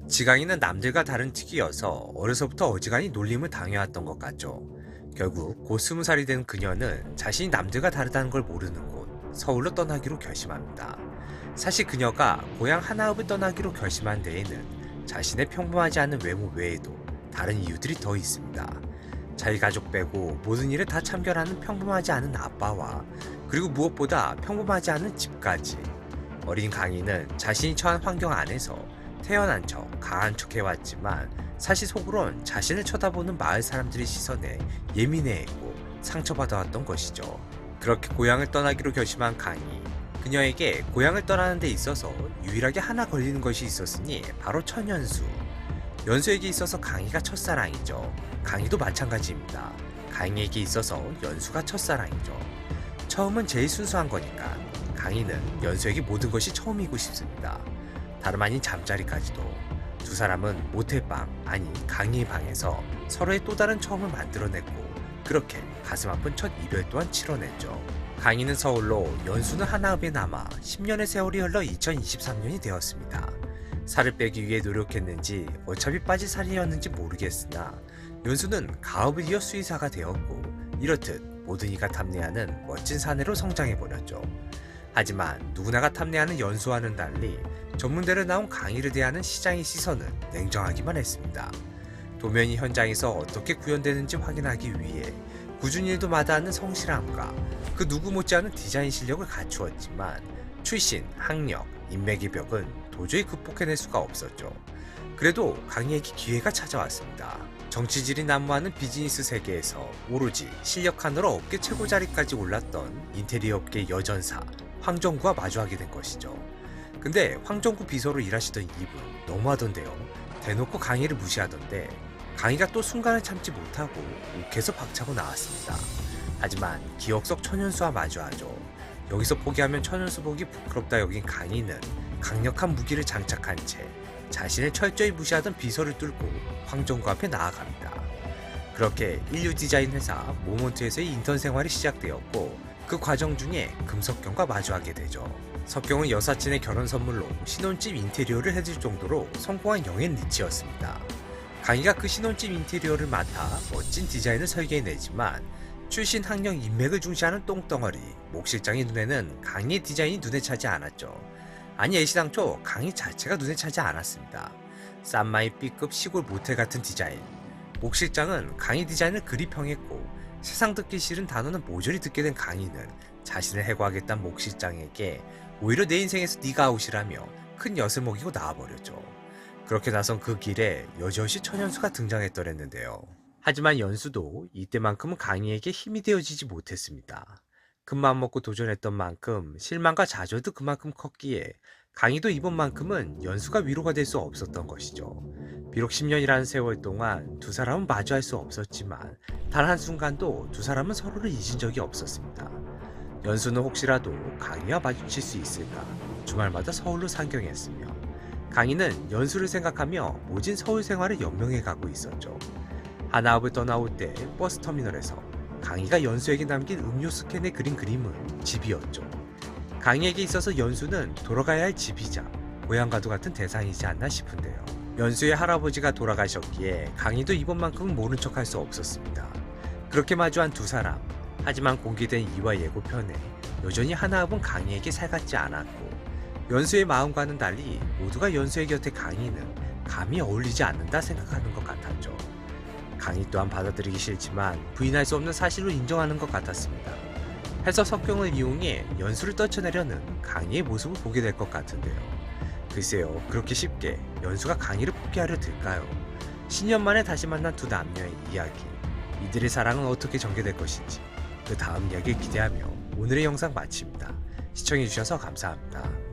지강이는 남들과 다른 특이여서 어려서부터 어지간히 놀림을 당해왔던 것 같죠. 결국 곧 20살이 된 그녀는 자신이 남들과 다르다는 걸 모르는 곳 서울로 떠나기로 결심합니다. 사실 그녀가 고향 하나읍을 떠나기로 결심한 데에는 자신의 평범하지 않은 외모 외에도 다른 이유들이 더 있습니다. 자기 가족 빼고 모든 일에 다 참견하는 평범하지 않은 아빠와 그리고 무엇보다 평범하지 않은 집까지. 어린 강희는 자신이 처한 환경 안에서 태어난 척 강한 척 해왔지만 사실 속으론 자신을 쳐다보는 마을 사람들의 시선에 예민해했고 상처받아왔던 것이죠. 그렇게 고향을 떠나기로 결심한 강희. 그녀에게 고향을 떠나는 데 있어서 유일하게 하나 걸리는 것이 있었으니 바로 천연수. 연수에게 있어서 강희가 첫사랑이죠. 강희도 마찬가지입니다. 강희에게 있어서 연수가 첫사랑이죠. 처음은 제일 순수한 거니까 강희는 연수에게 모든 것이 처음이고 싶습니다. 다름 아닌 잠자리까지도. 두 사람은 모텔방, 아니 강희의 방에서 서로의 또 다른 처음을 만들어냈고 그렇게 가슴 아픈 첫 이별 또한 치러냈죠. 강희는 서울로, 연수는 하나읍에 남아 10년의 세월이 흘러 2023년이 되었습니다. 살을 빼기 위해 노력했는지 어차피 빠질 살이었는지 모르겠으나 연수는 가업을 이어 수의사가 되었고 이렇듯 모든 이가 탐내하는 멋진 사내로 성장해버렸죠. 하지만 누구나가 탐내하는 연수와는 달리 전문대로 나온 강희를 대하는 시장의 시선은 냉정하기만 했습니다. 도면이 현장에서 어떻게 구현되는지 확인하기 위해 꾸준히 일도 마다하는 성실함과 그 누구 못지않은 디자인 실력을 갖추었지만 출신, 학력, 인맥의 벽은 도저히 극복해낼 수가 없었죠. 그래도 강희에게 기회가 찾아왔습니다. 정치질이 난무하는 비즈니스 세계에서 오로지 실력 하나로 업계 최고 자리까지 올랐던 인테리어 업계 여전사 황정구와 마주하게 된 것이죠. 근데 황정구 비서로 일하시던 이분 너무하던데요. 대놓고 강희를 무시하던데 강희가 또 순간을 참지 못하고 욱해서 박차고 나왔습니다. 하지만 기억 속 천연수와 마주하죠. 여기서 포기하면 천연수 보기 부끄럽다 여긴 강희는 강력한 무기를 장착한 채 자신을 철저히 무시하던 비서를 뚫고 황정구 앞에 나아갑니다. 그렇게 인류 디자인 회사 모먼트에서의 인턴 생활이 시작되었고 그 과정 중에 금석경과 마주하게 되죠. 석경은 여사친의 결혼 선물로 신혼집 인테리어를 해줄 정도로 성공한 영앤 리치였습니다. 강희가 그 신혼집 인테리어를 맡아 멋진 디자인을 설계해내지만 출신 학력 인맥을 중시하는 똥덩어리 목 실장의 눈에는 강희의 디자인이 눈에 차지 않았죠. 아니 애시당초 강희 자체가 눈에 차지 않았습니다. 쌈마이 B급 시골 모텔 같은 디자인. 목 실장은 강희 디자인을 그리 평했고 세상 듣기 싫은 단어는 모조리 듣게 된 강희는 자신을 해고하겠다는 목 실장에게 오히려 내 인생에서 네가 아웃이라며 큰 엿을 먹이고 나와버렸죠. 그렇게 나선 그 길에 여지없이 천연수가 등장했더랬는데요. 하지만 연수도 이때만큼은 강희에게 힘이 되어지지 못했습니다. 큰마음 먹고 도전했던 만큼 실망과 좌절도 그만큼 컸기에 강희도 이번만큼은 연수가 위로가 될 수 없었던 것이죠. 비록 10년이라는 세월 동안 두 사람은 마주할 수 없었지만 단 한순간도 두 사람은 서로를 잊은 적이 없었습니다. 연수는 혹시라도 강희와 마주칠 수 있을까 주말마다 서울로 상경했으며 강희는 연수를 생각하며 모진 서울 생활을 연명해가고 있었죠. 하나읍을 떠나올 때 버스터미널에서 강희가 연수에게 남긴 음료 스캔에 그린 그림은 집이었죠. 강희에게 있어서 연수는 돌아가야 할 집이자 고향과도 같은 대상이지 않나 싶은데요. 연수의 할아버지가 돌아가셨기에 강희도 이번만큼은 모른 척할 수 없었습니다. 그렇게 마주한 두 사람. 하지만 공개된 이화 예고편에 여전히 하나읍은 강희에게 살갑지 않았고 연수의 마음과는 달리 모두가 연수의 곁에 강희는 감히 어울리지 않는다 생각하는 것 같았죠. 강희 또한 받아들이기 싫지만 부인할 수 없는 사실로 인정하는 것 같았습니다. 해서 석경을 이용해 연수를 떨쳐내려는 강희의 모습을 보게 될 것 같은데요. 글쎄요, 그렇게 쉽게 연수가 강희를 포기하려 들까요? 10년 만에 다시 만난 두 남녀의 이야기. 이들의 사랑은 어떻게 전개될 것인지 그 다음 이야기를 기대하며 오늘의 영상 마칩니다. 시청해주셔서 감사합니다.